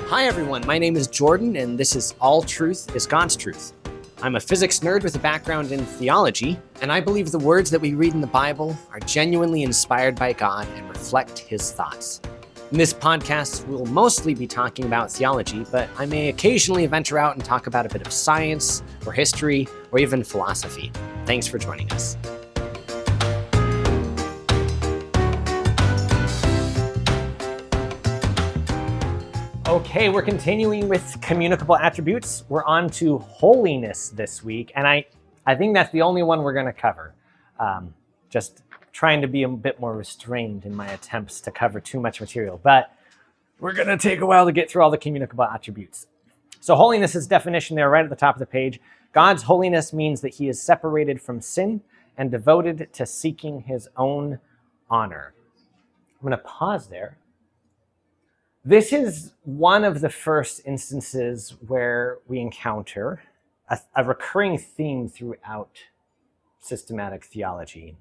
Hi everyone, my name is Jordan and this is All Truth is God's Truth. I'm a physics nerd with a background in theology, and I believe the words that we read in the Bible are genuinely inspired by God and reflect His thoughts. In this podcast, we'll mostly be talking about theology, but I may occasionally venture out and talk about a bit of science, or history, or even philosophy. Thanks for joining us. Okay, we're continuing with communicable attributes. We're on to holiness this week, and I think that's the only one we're going to cover. Just trying to be a bit more restrained in my attempts to cover too much material, but we're going to take a while to get through all the communicable attributes. So holiness is definition there right at the top of the page. God's holiness means that He is separated from sin and devoted to seeking His own honor. I'm going to pause there. This is one of the first instances where we encounter a recurring theme throughout systematic theology,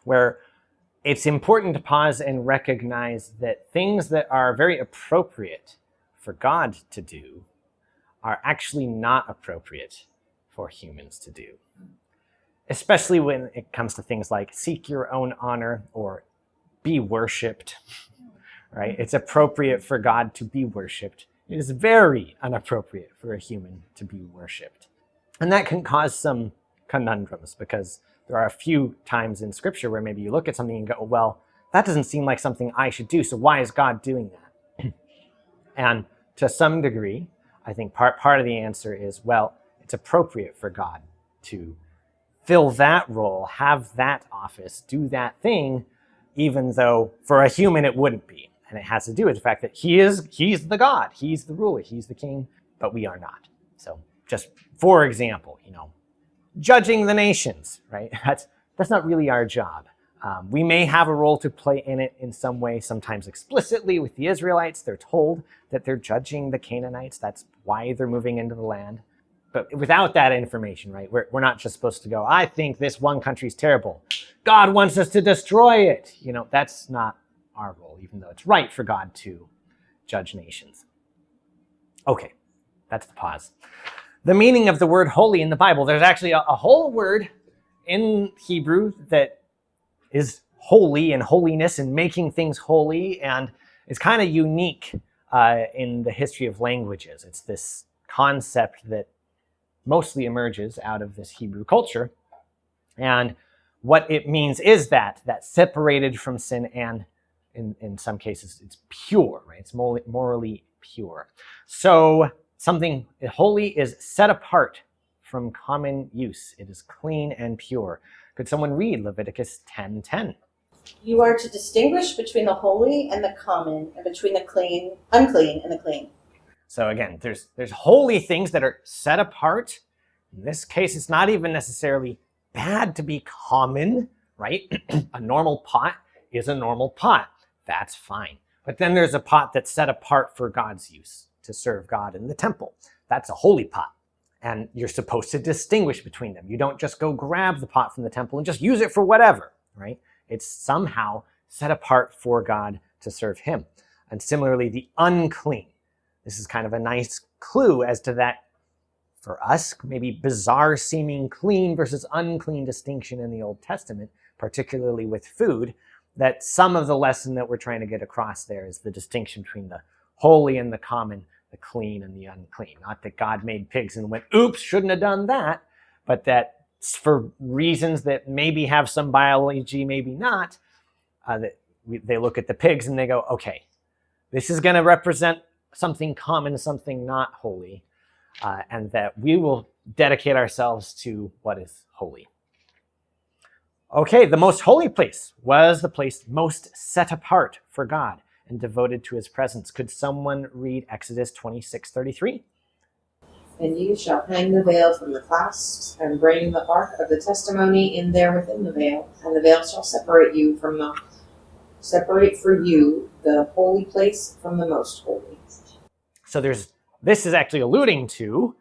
where it's important to pause and recognize that things that are very appropriate for God to do are actually not appropriate for humans to do, especially when it comes to things like seek your own honor or be worshipped. Right? It's appropriate for God to be worshipped. It is very inappropriate for a human to be worshipped. And that can cause some conundrums because there are a few times in Scripture where maybe you look at something and go, well, that doesn't seem like something I should do, so why is God doing that? And to some degree, I think part of the answer is, well, it's appropriate for God to fill that role, have that office, do that thing, even though for a human it wouldn't be. And it has to do with the fact that he's the God, He's the ruler, He's the king, but we are not. So just for example, judging the nations, right? That's not really our job. We may have a role to play in it in some way, sometimes explicitly with the Israelites. They're told that they're judging the Canaanites. That's why they're moving into the land. But without that information, right, we're not just supposed to go, I think this one country's terrible. God wants us to destroy it. That's not our role, even though it's right for God to judge nations. Okay, that's the pause. The meaning of the word holy in the Bible, there's actually a whole word in Hebrew that is holy and holiness and making things holy, and it's kind of unique in the history of languages. It's this concept that mostly emerges out of this Hebrew culture, and what it means is that separated from sin, and in some cases it's pure, right? It's morally pure. So something holy is set apart from common use. It is clean and pure. Could someone read Leviticus 10:10? You are to distinguish between the holy and the common, and between the unclean and the clean. So again, there's holy things that are set apart. In this case, it's not even necessarily bad to be common, right? A normal pot is a normal pot. That's fine. But then there's a pot that's set apart for God's use, to serve God in the temple. That's a holy pot. And you're supposed to distinguish between them. You don't just go grab the pot from the temple and just use it for whatever, right? It's somehow set apart for God to serve Him. And similarly, the unclean. This is kind of a nice clue as to that, for us, maybe bizarre seeming clean versus unclean distinction in the Old Testament, particularly with food, that some of the lesson that we're trying to get across there is the distinction between the holy and the common, the clean and the unclean. Not that God made pigs and went, oops, shouldn't have done that, but that for reasons that maybe have some biology, maybe not, they look at the pigs and they go, okay, this is going to represent something common, something not holy, and that we will dedicate ourselves to what is holy. Okay, the most holy place was the place most set apart for God and devoted to His presence. Could someone read Exodus 26:33? And you shall hang the veil from the clasps, and bring the ark of the testimony in there within the veil, and the veil shall separate for you the holy place from the most holy. So this is actually alluding to,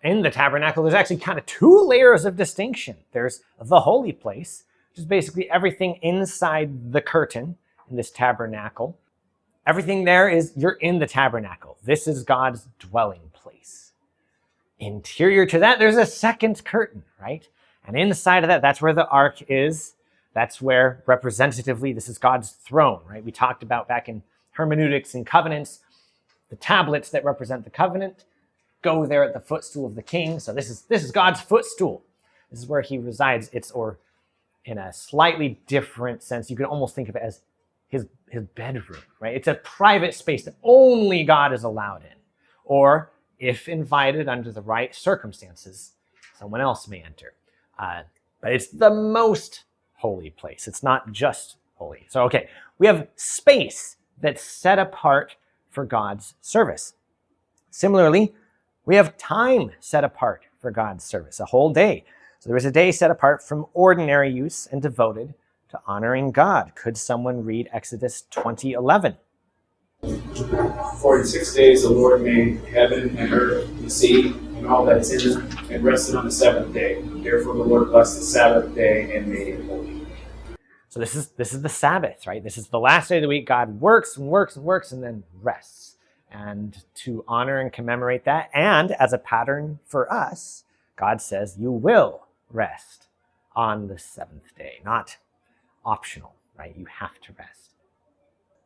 in the tabernacle, there's actually kind of two layers of distinction. There's the holy place, which is basically everything inside the curtain in this tabernacle. Everything there is, you're in the tabernacle. This is God's dwelling place. Interior to that, there's a second curtain, right? And inside of that, that's where the ark is. That's where, representatively, this is God's throne, right? We talked about back in hermeneutics and covenants, the tablets that represent the covenant go there at the footstool of the king. So this is God's footstool. This is where he resides. Or in a slightly different sense, you can almost think of it as his bedroom, right? It's a private space that only God is allowed in. Or, if invited under the right circumstances, someone else may enter. But it's the most holy place. It's not just holy. So, okay, we have space that's set apart for God's service. Similarly, we have time set apart for God's service, a whole day. So there is a day set apart from ordinary use and devoted to honoring God. Could someone read Exodus 20:11? For in 6 days the Lord made heaven and earth, the sea, and all that is in them, and rested on the seventh day. Therefore the Lord blessed the Sabbath day and made it holy. So this is the Sabbath, right? This is the last day of the week. God works and works and works and then rests. And to honor and commemorate that, and as a pattern for us, God says you will rest on the seventh day. Not optional, right? You have to rest.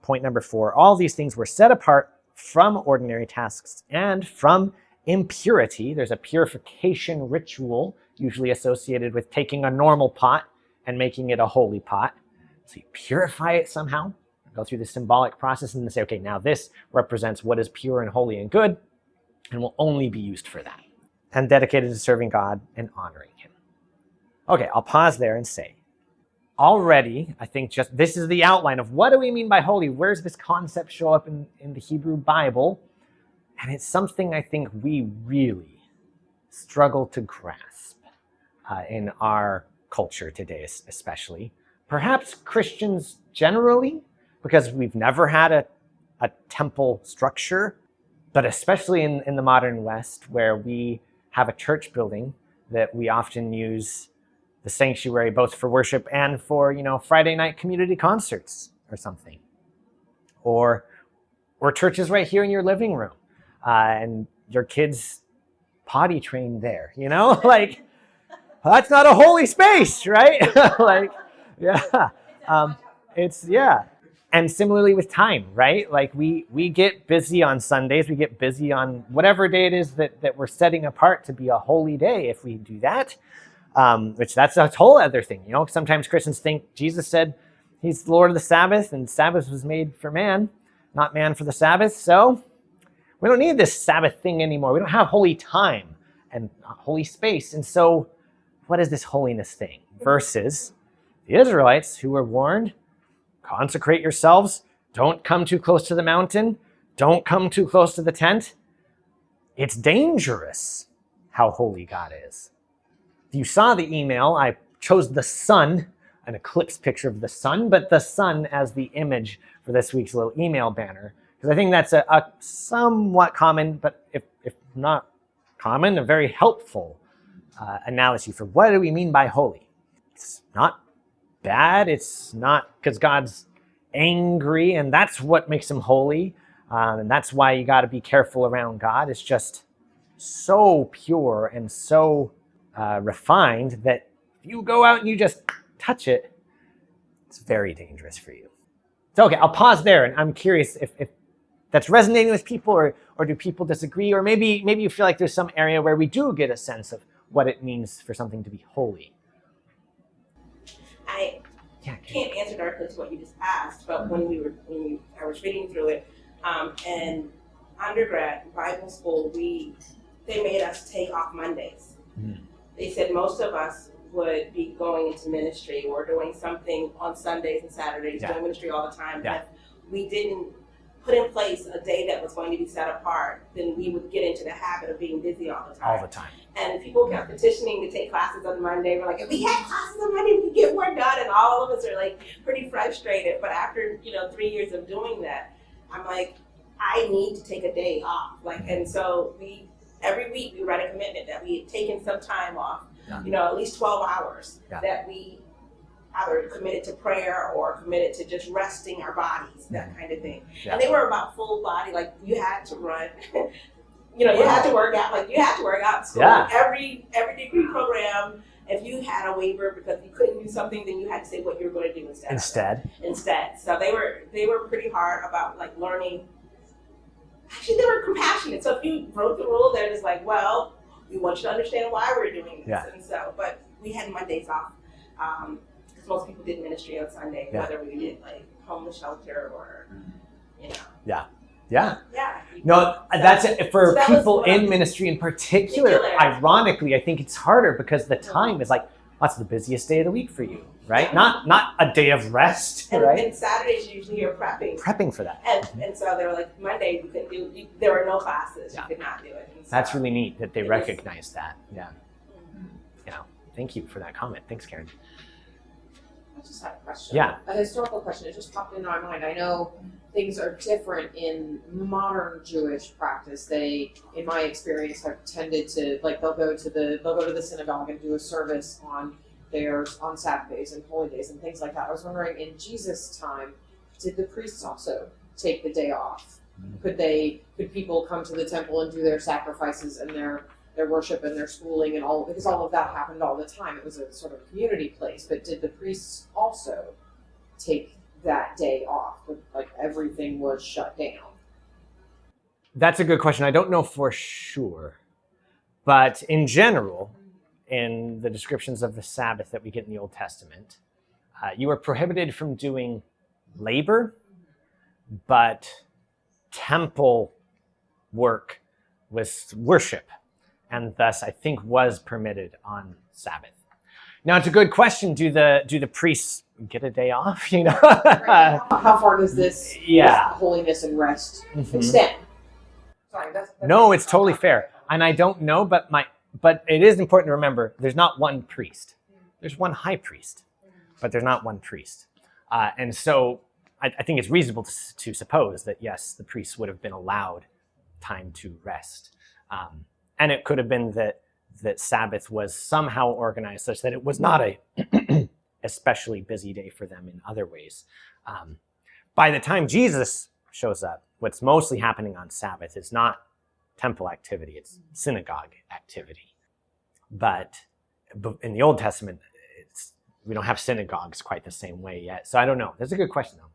Point number 4, all these things were set apart from ordinary tasks and from impurity. There's a purification ritual usually associated with taking a normal pot and making it a holy pot. So you purify it somehow, go through the symbolic process and then say, okay, now this represents what is pure and holy and good and will only be used for that. And dedicated to serving God and honoring him. Okay, I'll pause there and say, already, I think just this is the outline of what do we mean by holy? Where's this concept show up in the Hebrew Bible? And it's something I think we really struggle to grasp in our culture today, especially. Perhaps Christians generally, because we've never had a temple structure, but especially in the modern West, where we have a church building that we often use the sanctuary both for worship and for, Friday night community concerts or something. Or church is right here in your living room and your kids potty train there, like that's not a holy space, right? And similarly with time, right? Like we get busy on Sundays, we get busy on whatever day it is that we're setting apart to be a holy day if we do that. Which that's a whole other thing. Sometimes Christians think Jesus said he's the Lord of the Sabbath and Sabbath was made for man, not man for the Sabbath. So we don't need this Sabbath thing anymore. We don't have holy time and holy space. And so what is this holiness thing? Versus the Israelites who were warned, consecrate yourselves, don't come too close to the mountain, don't come too close to the tent. It's dangerous how holy God is. If you saw the email, I chose the sun, an eclipse picture of the sun, but the sun as the image for this week's little email banner. Because I think that's a somewhat common, but if not common, a very helpful analogy for what do we mean by holy. It's not bad. It's not because God's angry and that's what makes him holy. And that's why you got to be careful around God. It's just so pure and so refined that if you go out and you just touch it, it's very dangerous for you. So, okay, I'll pause there, and I'm curious if that's resonating with people, or do people disagree, or maybe you feel like there's some area where we do get a sense of what it means for something to be holy. I can't answer directly to what you just asked, but I was reading through it, and undergrad Bible school, they made us take off Mondays. Mm. They said most of us would be going into ministry or doing something on Sundays and Saturdays, doing ministry all the time. Yeah. If we didn't put in place a day that was going to be set apart, then we would get into the habit of being busy all the time. All the time. And people kept petitioning to take classes on Monday. We're like, if we had classes on Monday, we could get more done. And all of us are like pretty frustrated. But after 3 years of doing that, I'm like, I need to take a day off. And so every week we write a commitment that we had taken some time off, at least 12 hours, that we either committed to prayer or committed to just resting our bodies, that kind of thing. Yeah. And they were about full body, like you had to run. You had to work out, in school. Yeah. Every degree program, if you had a waiver because you couldn't do something, then you had to say what you were going to do instead. So they were pretty hard about like learning. Actually, they were compassionate. So if you broke the rule, they're just like, well, we want you to understand why we're doing this. Yeah. And so, but we had Mondays off because most people did ministry on Sunday, whether we did like homeless shelter or, Yeah. Yeah. No, that's it. For that was people what I in was- ministry in particular, ironically, I think it's harder because the time is like, that's the busiest day of the week for you, right? Yeah. Not a day of rest, And, right? and Saturdays usually you're prepping. Prepping for that. And so they were like, Monday, there were no classes. Yeah. You could not do it. And so, That's really neat that they It is. recognize that. Yeah. Yeah. Thank you for that comment. Thanks, Karen. I just had a question. Yeah. A historical question. It just popped into my mind. I know things are different in modern Jewish practice. They, in my experience, have tended to they'll go to the synagogue and do a service on Saturdays and holy days and things like that. I was wondering, in Jesus' time, did the priests also take the day off? Could people come to the temple and do their sacrifices and their worship and their schooling and all, because all of that happened all the time. It was a sort of community place. But did the priests also take that day off? Like everything was shut down? That's a good question. I don't know for sure. But in general, in the descriptions of the Sabbath that we get in the Old Testament, you are prohibited from doing labor, but temple work was worship, and thus I think was permitted on Sabbath. Now it's a good question. Do the priests get a day off? How far does this holiness and rest extend? Sorry, that's No, it's totally fair. And I don't know, but it is important to remember there's not one priest. There's one high priest, but there's not one priest. And so I think it's reasonable to suppose that, yes, the priests would have been allowed time to rest. And it could have been that Sabbath was somehow organized such that it was not a especially busy day for them in other ways. By the time Jesus shows up, what's mostly happening on Sabbath is not temple activity, it's synagogue activity. But in the Old Testament, we don't have synagogues quite the same way yet. So I don't know. That's a good question, though.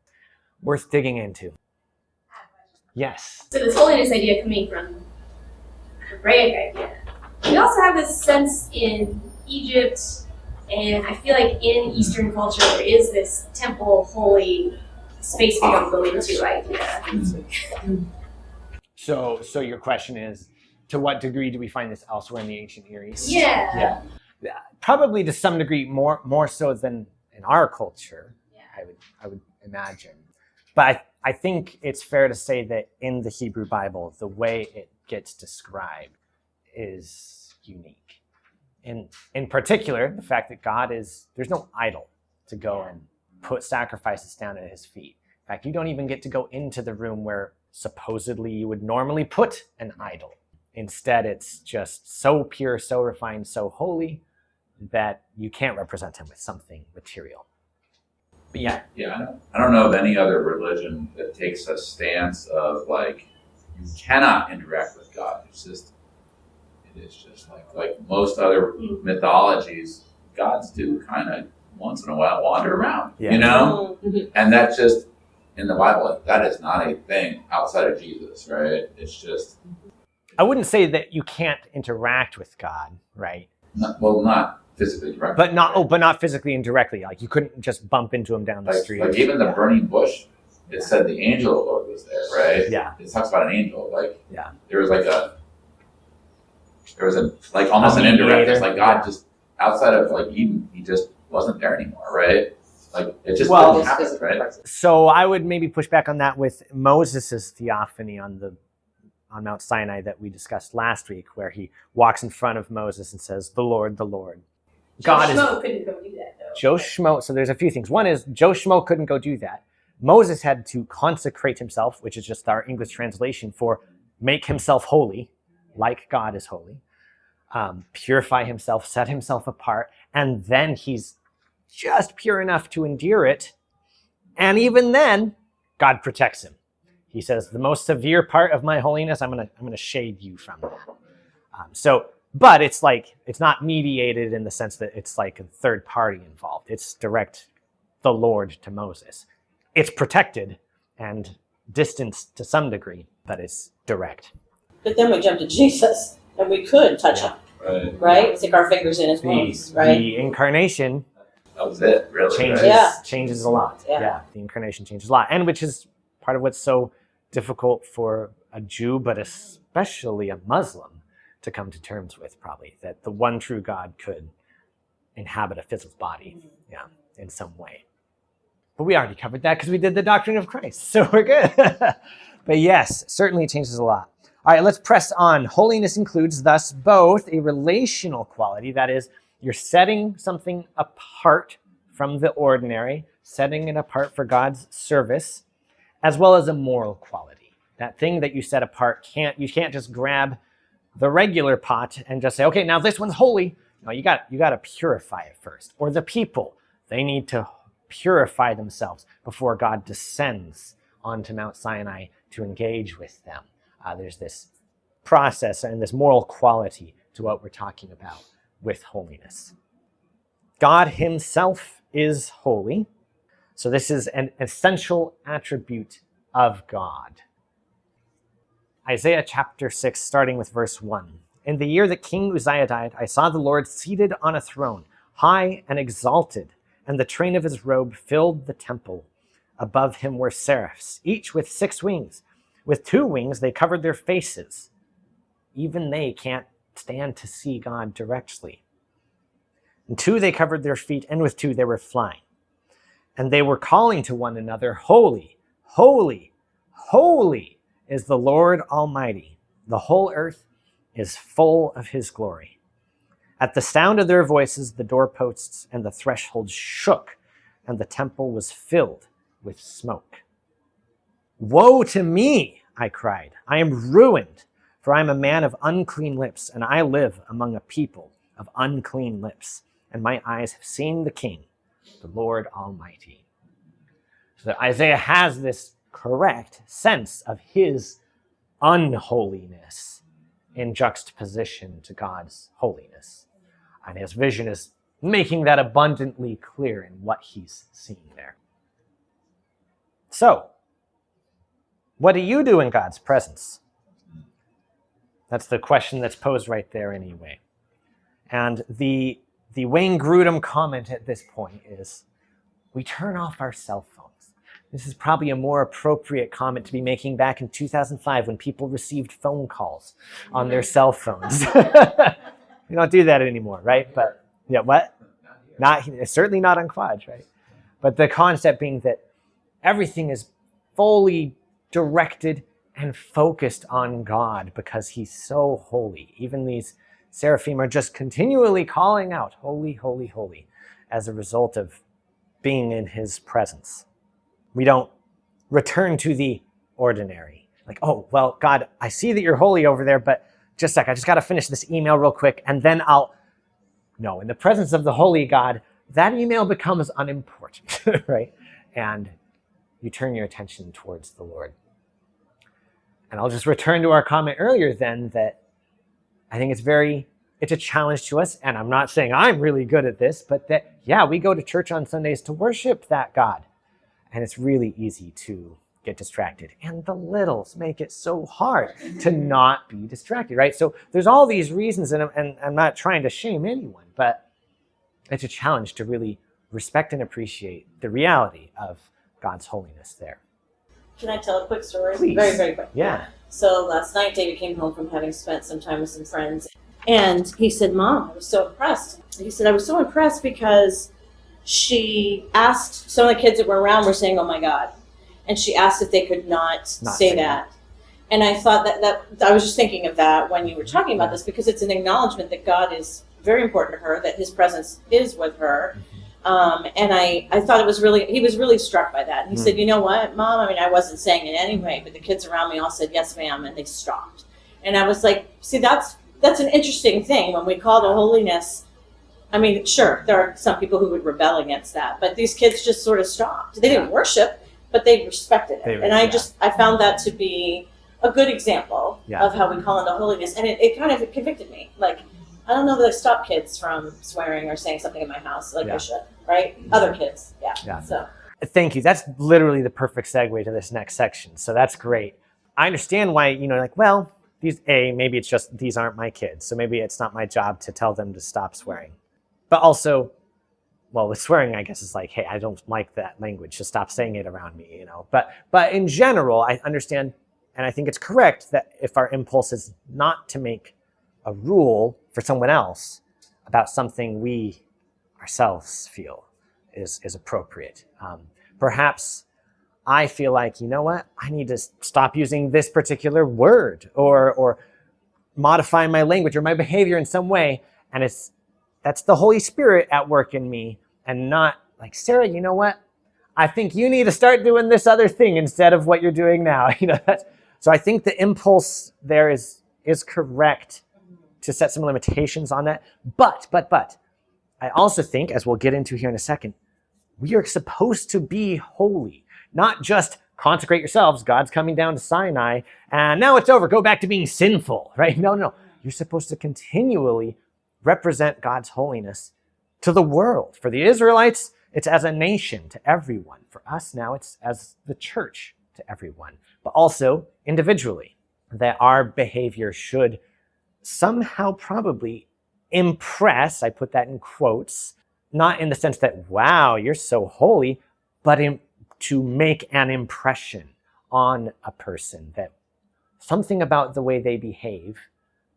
Worth digging into. Yes. So this holiness idea coming from an Hebraic idea. We also have this sense in Egypt, and I feel like in Eastern culture there is this temple holy space we don't go into idea. So your question is, to what degree do we find this elsewhere in the ancient Near East? Yeah. Probably to some degree more so than in our culture. Yeah. I would imagine. But I think it's fair to say that in the Hebrew Bible, the way it gets described is unique. In particular, the fact that there's no idol to go and put sacrifices down at his feet. In fact, you don't even get to go into the room where supposedly you would normally put an idol. Instead, it's just so pure, so refined, so holy that you can't represent him with something material. But Yeah, I don't know of any other religion that takes a stance of like you cannot interact with God. It is just like most other mythologies, gods do kind of once in a while wander around, you know? And that's just in the Bible, that is not a thing outside of Jesus, right? It's just. I wouldn't say that you can't interact with God, right? Not physically directly. But not physically and directly. Like you couldn't just bump into him down the street. Like even the burning bush, it said the angel of the Lord was there, right? Yeah. It talks about an angel. Yeah. There was almost an indirect. It's like God just outside of like Eden, he just wasn't there anymore, right? Like it just didn't happen, right? So I would maybe push back on that with Moses' theophany on Mount Sinai that we discussed last week, where he walks in front of Moses and says, "The Lord, the Lord." Joe Schmo couldn't go do that though. Joe Schmo. So there's a few things. One is Joe Schmo couldn't go do that. Moses had to consecrate himself, which is just our English translation for make himself holy, like God is holy, purify himself, set himself apart, and then he's just pure enough to endure it. And even then, God protects him. He says, the most severe part of my holiness, I'm gonna shade you from that. But it's not mediated in the sense that it's like a third party involved. It's direct, the Lord to Moses. It's protected and distanced to some degree, but it's direct. But then we jump to Jesus, and we could touch him, right? Stick our fingers in his wounds, right? The incarnation That was it, really. changes, right? Yeah. changes a lot. Yeah. The incarnation changes a lot, and which is part of what's so difficult for a Jew, but especially a Muslim, to come to terms with, probably, that the one true God could inhabit a physical body, in some way. But we already covered that because we did the doctrine of Christ, so we're good. But yes, certainly it changes a lot. All right, let's press on. Holiness includes thus both a relational quality, that is, you're setting something apart from the ordinary, setting it apart for God's service, as well as a moral quality. That thing that you set apart, you can't just grab the regular pot and just say, okay, now this one's holy. No, you got to purify it first. Or the people, they need to purify themselves before God descends onto Mount Sinai to engage with them. There's this process and this moral quality to what we're talking about with holiness. God himself is holy. So this is an essential attribute of God. Isaiah chapter 6, starting with verse 1. In the year that King Uzziah died, I saw the Lord seated on a throne, high and exalted, and the train of his robe filled the temple. Above him were seraphs, each with 6 wings. With 2 wings they covered their faces. Even they can't stand to see God directly. And 2 they covered their feet, and with 2 they were flying. And they were calling to one another, Holy, holy, holy is the Lord Almighty. The whole earth is full of his glory. At the sound of their voices, the doorposts and the thresholds shook, and the temple was filled with smoke. Woe to me, I cried. I am ruined, for I am a man of unclean lips, and I live among a people of unclean lips, and my eyes have seen the King, the Lord Almighty. So Isaiah has this correct sense of his unholiness in juxtaposition to God's holiness. And his vision is making that abundantly clear in what he's seeing there. So, what do you do in God's presence? That's the question that's posed right there anyway. And the Wayne Grudem comment at this point is, we turn off our cell phones. This is probably a more appropriate comment to be making back in 2005 when people received phone calls on their cell phones. We don't do that anymore, right? But yeah, what? Certainly not on quads, right? But the concept being that everything is fully directed and focused on God because he's so holy. Even these seraphim are just continually calling out, holy, holy, holy, as a result of being in his presence. We don't return to the ordinary. Like, oh, well, God, I see that you're holy over there, but just a sec, I just got to finish this email real quick, and then No, in the presence of the holy God, that email becomes unimportant, right? And you turn your attention towards the Lord. And I'll just return to our comment earlier then that I think it's a challenge to us, and I'm not saying I'm really good at this, but that, yeah, we go to church on Sundays to worship that God. And it's really easy to get distracted. And the littles make it so hard to not be distracted, right? So there's all these reasons, and I'm not trying to shame anyone, but it's a challenge to really respect and appreciate the reality of God's holiness there. Can I tell a quick story? Please. Very, very quick. Yeah. So last night, David came home from having spent some time with some friends. And he said, Mom, I was so impressed. He said, I was so impressed because she asked, some of the kids that were around were saying, oh my God. And she asked if they could not say that. And I thought that I was just thinking of that when you were talking about this, because it's an acknowledgement that God is very important to her, that his presence is with her. And I thought he was really struck by that. And he said, you know what, Mom, I mean, I wasn't saying it anyway, but the kids around me all said, yes, ma'am, and they stopped. And I was like, see, that's an interesting thing when we call to holiness. I mean, sure, there are some people who would rebel against that, but these kids just sort of stopped. They didn't worship, but they respected it. And I found that to be a good example of how we call into holiness. And it kind of convicted me. Like, I don't know that I stop kids from swearing or saying something in my house like I should, right? Other kids, So. Thank you. That's literally the perfect segue to this next section. So that's great. I understand why, like, well, maybe it's just these aren't my kids. So maybe it's not my job to tell them to stop swearing. But also, well, with swearing, I guess it's like, hey, I don't like that language, so stop saying it around me, But in general, I understand, and I think it's correct that if our impulse is not to make a rule for someone else about something we ourselves feel is appropriate. Perhaps I feel like, you know what, I need to stop using this particular word or modify my language or my behavior in some way, and that's the Holy Spirit at work in me, and not like, Sarah, you know what? I think you need to start doing this other thing instead of what you're doing now. So I think the impulse there is correct to set some limitations on that. But I also think, as we'll get into here in a second, we are supposed to be holy, not just consecrate yourselves. God's coming down to Sinai, and now it's over. Go back to being sinful, right? No. You're supposed to continually represent God's holiness to the world. For the Israelites, it's as a nation to everyone. For us now, it's as the church to everyone, but also individually, that our behavior should somehow probably impress, I put that in quotes, not in the sense that, wow, you're so holy, but to make an impression on a person, that something about the way they behave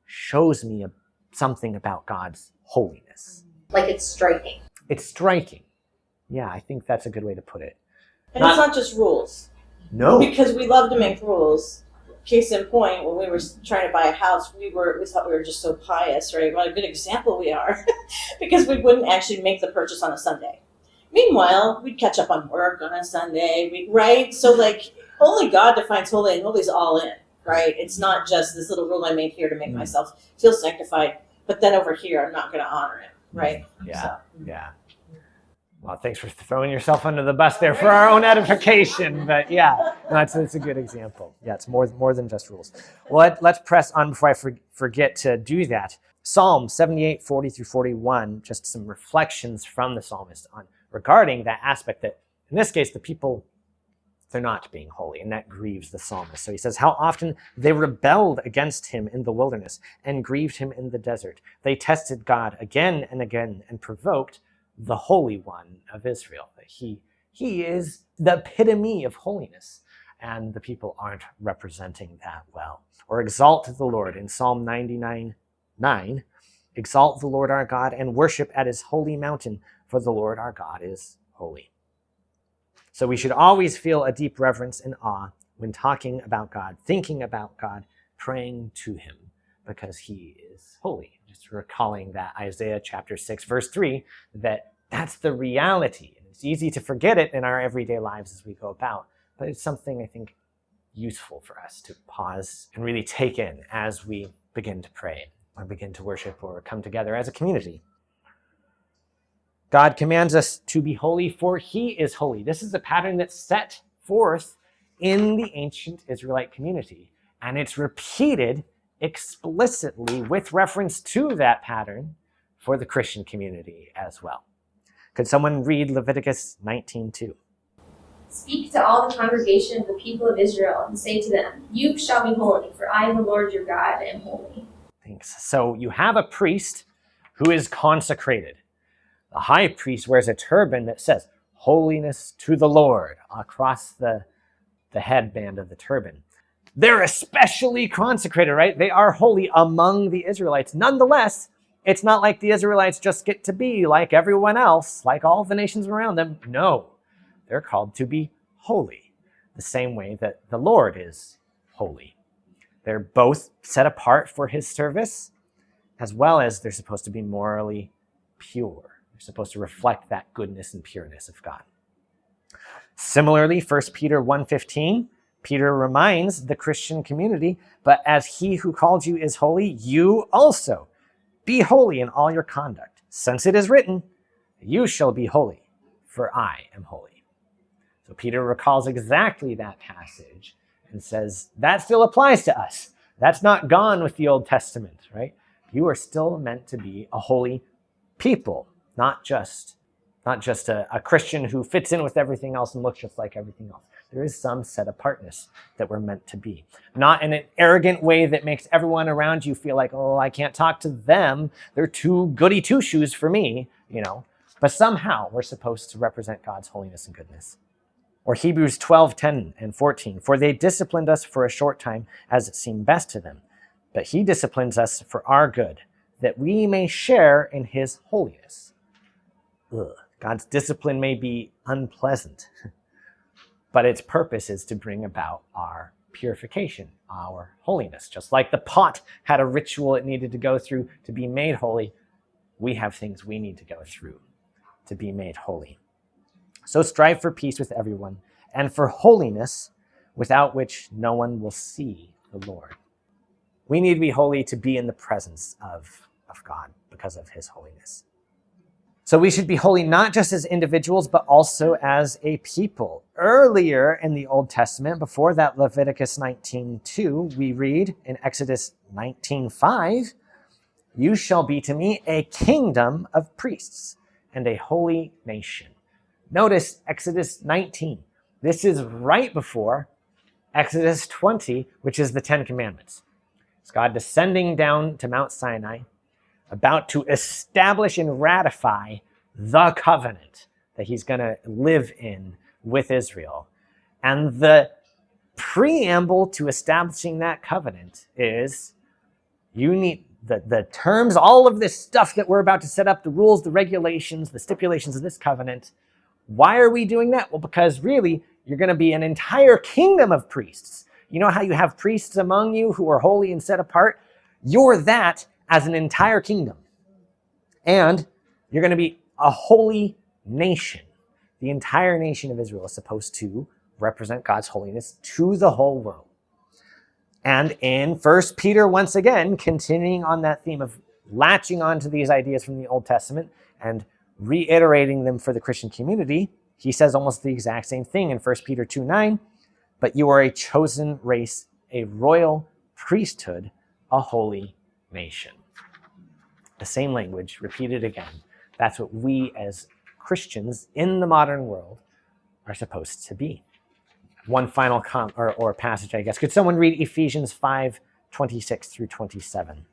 shows me something about God's holiness. Like it's striking. It's striking. Yeah, I think that's a good way to put it. And it's not just rules. No. Because we love to make rules. Case in point, when we were trying to buy a house, we thought we were just so pious, right? What a good example we are. Because we wouldn't actually make the purchase on a Sunday. Meanwhile, we'd catch up on work on a Sunday, right? So like, only God defines holy, and holy's all in, right? It's not just this little rule I made here to make myself feel sanctified, but then over here, I'm not going to honor it, right? Yeah. Well, thanks for throwing yourself under the bus there for our own edification. But yeah, it's a good example. Yeah, it's more than just rules. Well, let's press on before I forget to do that. Psalm 78, 40 through 41, just some reflections from the psalmist regarding that aspect that, in this case, the people, they're not being holy, and that grieves the psalmist. So he says, how often they rebelled against him in the wilderness and grieved him in the desert. They tested God again and again and provoked the Holy One of Israel. He is the epitome of holiness, and the people aren't representing that well. Or exalt the Lord in Psalm 99:9. Exalt the Lord our God and worship at his holy mountain, for the Lord our God is holy. So we should always feel a deep reverence and awe when talking about God, thinking about God, praying to him, because he is holy. Just recalling that Isaiah chapter 6, verse 3, that's the reality. And it's easy to forget it in our everyday lives as we go about, but it's something I think useful for us to pause and really take in as we begin to pray or begin to worship or come together as a community. God commands us to be holy, for he is holy. This is a pattern that's set forth in the ancient Israelite community, and it's repeated explicitly with reference to that pattern for the Christian community as well. Could someone read Leviticus 19:2? Speak to all the congregation of the people of Israel and say to them, you shall be holy, for I, the Lord your God, am holy. Thanks. So you have a priest who is consecrated. The high priest wears a turban that says, holiness to the Lord, across the headband of the turban. They're especially consecrated, right? They are holy among the Israelites. Nonetheless, it's not like the Israelites just get to be like everyone else, like all the nations around them. No, they're called to be holy, the same way that the Lord is holy. They're both set apart for his service, as well as they're supposed to be morally pure. They're supposed to reflect that goodness and pureness of God. Similarly, 1 Peter 1:15, Peter reminds the Christian community, but as he who called you is holy, you also be holy in all your conduct, since it is written, you shall be holy, for I am holy. So Peter recalls exactly that passage and says, that still applies to us. That's not gone with the Old Testament, right? You are still meant to be a holy people, not just a Christian who fits in with everything else and looks just like everything else. There is some set apartness that we're meant to be. Not in an arrogant way that makes everyone around you feel like, oh, I can't talk to them. They're too goody two-shoes for me, But somehow we're supposed to represent God's holiness and goodness. Or Hebrews 12:10 and 14. For they disciplined us for a short time as it seemed best to them. But he disciplines us for our good, that we may share in his holiness. God's discipline may be unpleasant, but its purpose is to bring about our purification, our holiness. Just like the pot had a ritual it needed to go through to be made holy, we have things we need to go through to be made holy. So strive for peace with everyone and for holiness, without which no one will see the Lord. We need to be holy to be in the presence of God because of his holiness. So we should be holy not just as individuals, but also as a people. Earlier in the Old Testament, before that Leviticus 19:2, we read in Exodus 19:5, you shall be to me a kingdom of priests and a holy nation. Notice Exodus 19. This is right before Exodus 20, which is the Ten Commandments. It's God descending down to Mount Sinai, about to establish and ratify the covenant that he's going to live in with Israel. And the preamble to establishing that covenant is you need the terms, all of this stuff that we're about to set up, the rules, the regulations, the stipulations of this covenant. Why are we doing that? Well, because really, you're going to be an entire kingdom of priests. You know how you have priests among you who are holy and set apart? You're that as an entire kingdom. And you're going to be a holy nation. The entire nation of Israel is supposed to represent God's holiness to the whole world. And in 1 Peter, once again, continuing on that theme of latching onto these ideas from the Old Testament and reiterating them for the Christian community, he says almost the exact same thing in 1 Peter 2:9, but you are a chosen race, a royal priesthood, a holy nation. The same language, repeated again. That's what we as Christians in the modern world are supposed to be. One final or passage, I guess. Could someone read Ephesians 5:26 through 27?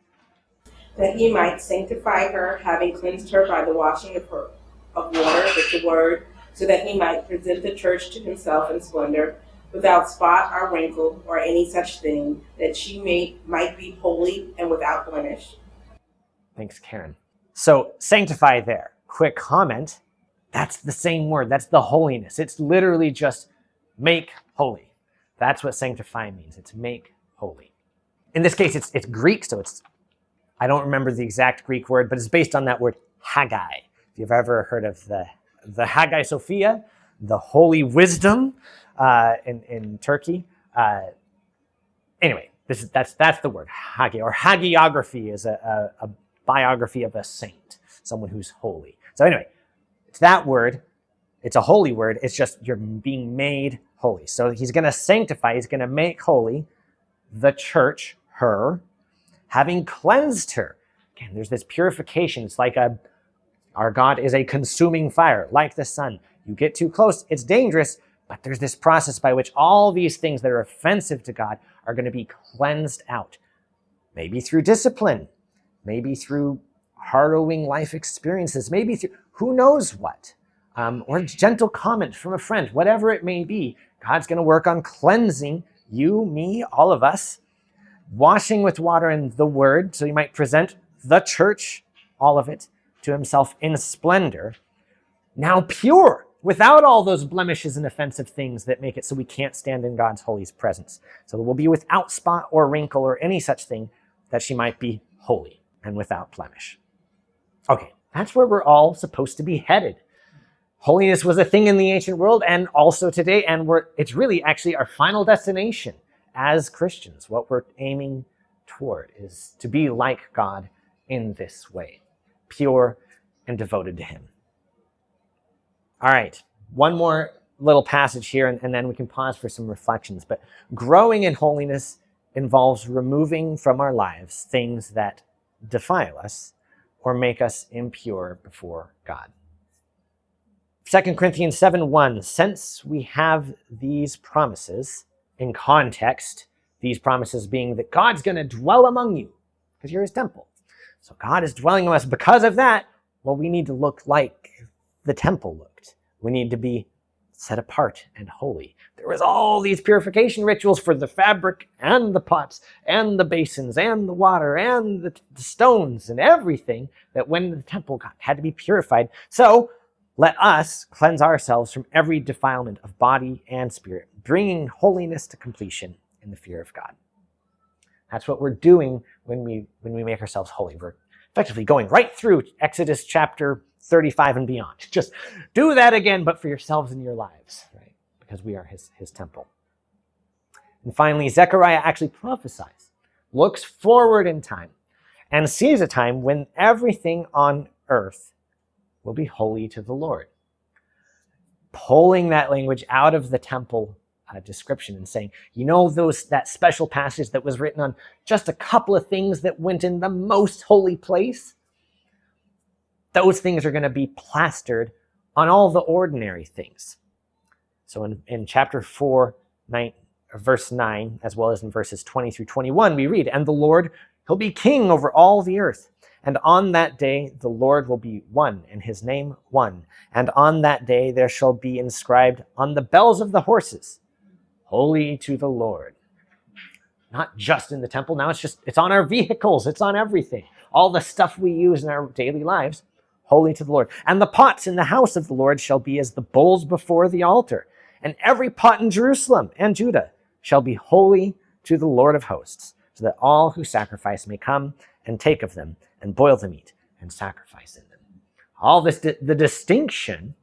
That he might sanctify her, having cleansed her by the washing of water with the word, so that he might present the church to himself in splendor, without spot or wrinkle or any such thing, that she might be holy and without blemish. Thanks, Karen. So sanctify there. Quick comment. That's the same word. That's the holiness. It's literally just make holy. That's what sanctify means. It's make holy. In this case, it's Greek, so I don't remember the exact Greek word, but it's based on that word Haggai. If you've ever heard of the Haggai Sophia, the holy wisdom in Turkey. Anyway, that's the word Haggai, or hagiography is a biography of a saint, someone who's holy. So anyway, it's that word. It's a holy word. It's just you're being made holy. So he's going to sanctify, he's going to make holy the church, her, having cleansed her. Again, there's this purification. It's like our God is a consuming fire, like the sun. You get too close, it's dangerous, but there's this process by which all these things that are offensive to God are going to be cleansed out. Maybe through discipline, maybe through harrowing life experiences, maybe through who knows what, or gentle comment from a friend, whatever it may be. God's going to work on cleansing you, me, all of us, washing with water and the word, so he might present the church, all of it, to himself in splendor, now pure, without all those blemishes and offensive things that make it so we can't stand in God's holy presence. So we'll be without spot or wrinkle or any such thing, that she might be holy and without blemish. Okay, that's where we're all supposed to be headed. Holiness was a thing in the ancient world and also today, and it's really actually our final destination as Christians. What we're aiming toward is to be like God in this way. Pure, and devoted to him. All right, one more little passage here, and then we can pause for some reflections. But growing in holiness involves removing from our lives things that defile us or make us impure before God. 2 Corinthians 7:1, since we have these promises in context, these promises being that God's going to dwell among you because you're his temple. So God is dwelling among us. Because of that, well, we need to look like the temple looked. We need to be set apart and holy. There was all these purification rituals for the fabric and the pots and the basins and the water and the stones and everything that when the temple had to be purified. So let us cleanse ourselves from every defilement of body and spirit, bringing holiness to completion in the fear of God. That's what we're doing when we make ourselves holy. We're effectively going right through Exodus chapter 35 and beyond. Just do that again, but for yourselves and your lives, right? Because we are his temple. And finally, Zechariah actually prophesies, looks forward in time, and sees a time when everything on earth will be holy to the Lord. Pulling that language out of the temple description and saying, that special passage that was written on just a couple of things that went in the most holy place? Those things are going to be plastered on all the ordinary things. So in chapter 4, verse 9, as well as in verses 20 through 21, we read, and the Lord, he'll be king over all the earth. And on that day, the Lord will be one, and his name one. And on that day, there shall be inscribed on the bells of the horses, holy to the Lord. Not just in the temple. Now it's on our vehicles. It's on everything. All the stuff we use in our daily lives, holy to the Lord. And the pots in the house of the Lord shall be as the bowls before the altar. And every pot in Jerusalem and Judah shall be holy to the Lord of hosts, so that all who sacrifice may come and take of them and boil the meat and sacrifice in them. All this, the distinction,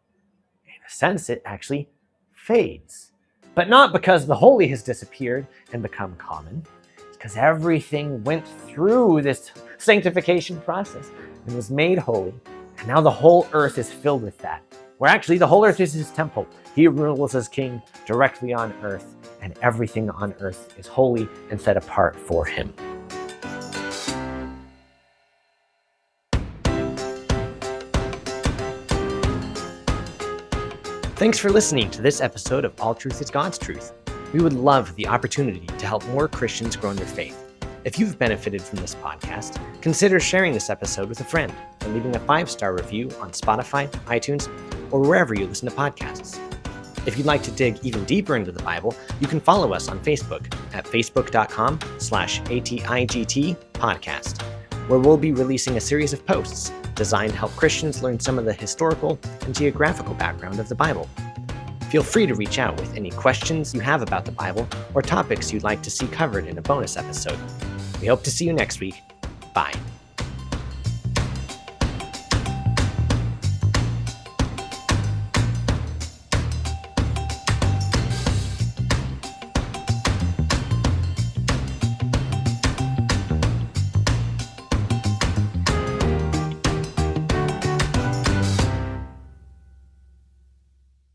in a sense, it actually fades. But not because the holy has disappeared and become common. It's because everything went through this sanctification process and was made holy. And now the whole earth is filled with that. Where actually the whole earth is his temple. He rules as king directly on earth, and everything on earth is holy and set apart for him. Thanks for listening to this episode of All Truth is God's Truth. We would love the opportunity to help more Christians grow in their faith. If you've benefited from this podcast, consider sharing this episode with a friend and leaving a 5-star review on Spotify, iTunes, or wherever you listen to podcasts. If you'd like to dig even deeper into the Bible, you can follow us on Facebook at facebook.com/ATIGT podcast, where we'll be releasing a series of posts designed to help Christians learn some of the historical and geographical background of the Bible. Feel free to reach out with any questions you have about the Bible or topics you'd like to see covered in a bonus episode. We hope to see you next week. Bye.